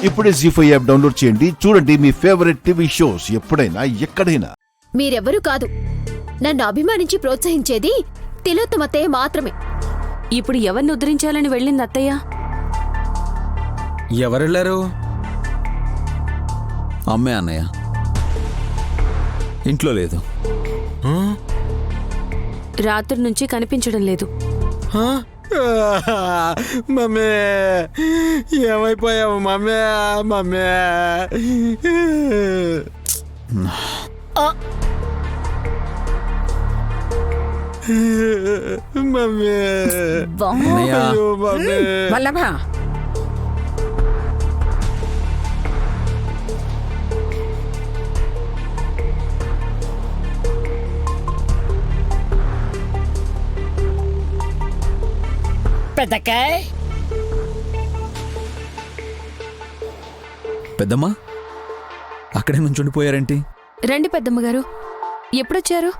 ఇప్పుడే జీ5 app download చేయండి. చూడండి మీ ఫేవరెట్ టీవీ షోస్ ఎప్పుడైనా ఎక్కడైనా. మీరెవ్వరూ కాదు, నన్ను అభిమానించి ప్రోత్సహించేది తిలోత్తమత్తయ్య మాత్రమే. ఇప్పుడు ఎవరిని ఉద్ధరించాలని వెళ్ళింది అత్తయ్య? ఎవరెళ్ళారు? అమ్మే అన్నయ్య ఇంట్లో లేదు. రాత్రి నుంచి కనిపించడం లేదు. మమ్మీ ఏమైపోయావు mummy? Mummy mummy mummy Vallabha, పెద్దకాయ్ పెద్దమ్మా అక్కడే నుంచుండిపోయారేంటి? రండి పెద్దమ్మగారు, ఎప్పుడొచ్చారు?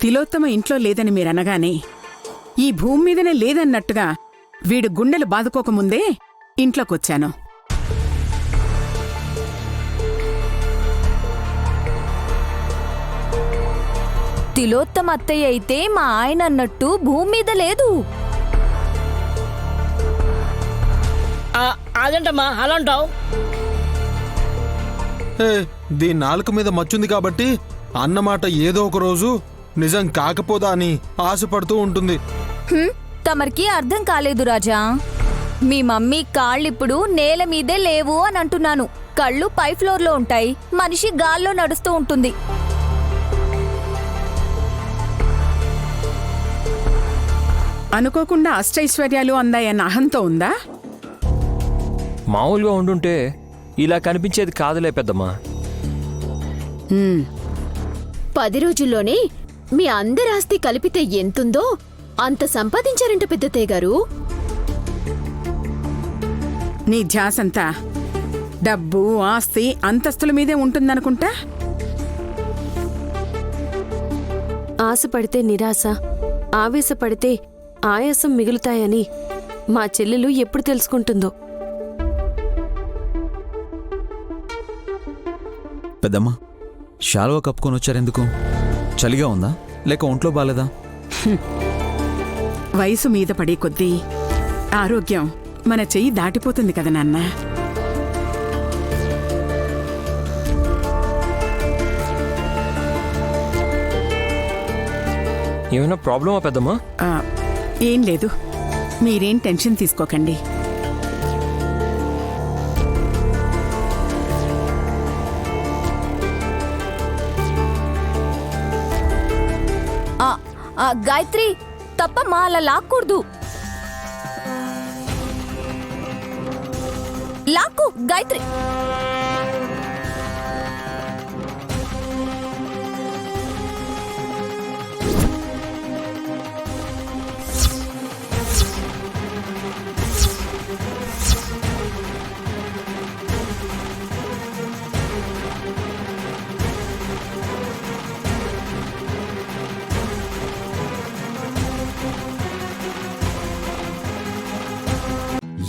తిలోత్తమ ఇంట్లో లేదని మీరనగానే ఈ భూమి మీదనే లేదన్నట్టుగా వీడు గుండెలు బాదుకోకముందే ఇంట్లోకొచ్చాను. తిలోత్తమ అత్తయ్య అయితే మా ఆయన అన్నట్టు భూమి మీద లేదు. అదేంటమ్మా అలా అంటావు? దీని నాలుక మీద మచ్చుంది కాబట్టి అన్నమాట ఏదో ఒక రోజు నిజం కాకపోదా అని ఆశపడుతూ ఉంటుంది. తమరికి అర్థం కాలేదు రాజా. మీ మమ్మీ కాళ్ళిప్పుడు నేల మీదే లేవు అని అంటున్నాను. కళ్ళు పై ఫ్లోర్ లో ఉంటాయి, మనిషి గాల్లో నడుస్తూ ఉంటుంది. అనుకోకుండా అష్టైశ్వర్యాలు అందాయన్న అహంతో ఉందా? మామూలుగా ఉండుంటే ఇలా కనిపించేది కాదులే పెద్దమ్మా. 10 రోజుల్లోనే మీ అందరి ఆస్తి కలిపితే ఎంతుందో అంత సంపాదించారంట పెద్దతయ్య గారు. నీ ధ్యాసంతా డబ్బు, ఆస్తి, అంతస్తుల మీదే ఉంటుందనుకుంటా. ఆశపడితే నిరాశ, ఆవేశపడితే ఆయాసం మిగులుతాయని మా చెల్లెలు ఎప్పుడు తెలుసుకుంటుందో. పెద్దమ్మా శాలువా కప్పుకొని వచ్చారెందుకు? చలిగా ఉందా లేక ఒంట్లో బాలేదా? వయసు మీద పడే కొద్దీ ఆరోగ్యం మన చెయ్యి దాటిపోతుంది కదా నాన్న. ఏమైనా ప్రాబ్లమా పెద్దమ్మా? ఏం లేదు, మీరేం టెన్షన్ తీసుకోకండి. గాయత్రి, తప్పమ్మా, అలా లాక్కూడదు. లాక్కు గాయత్రి.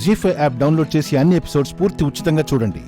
జీ5 యాప్ డౌన్లోడ్ చేసి అన్ని ఎపిసోడ్స్ పూర్తి ఉచితంగా చూడండి.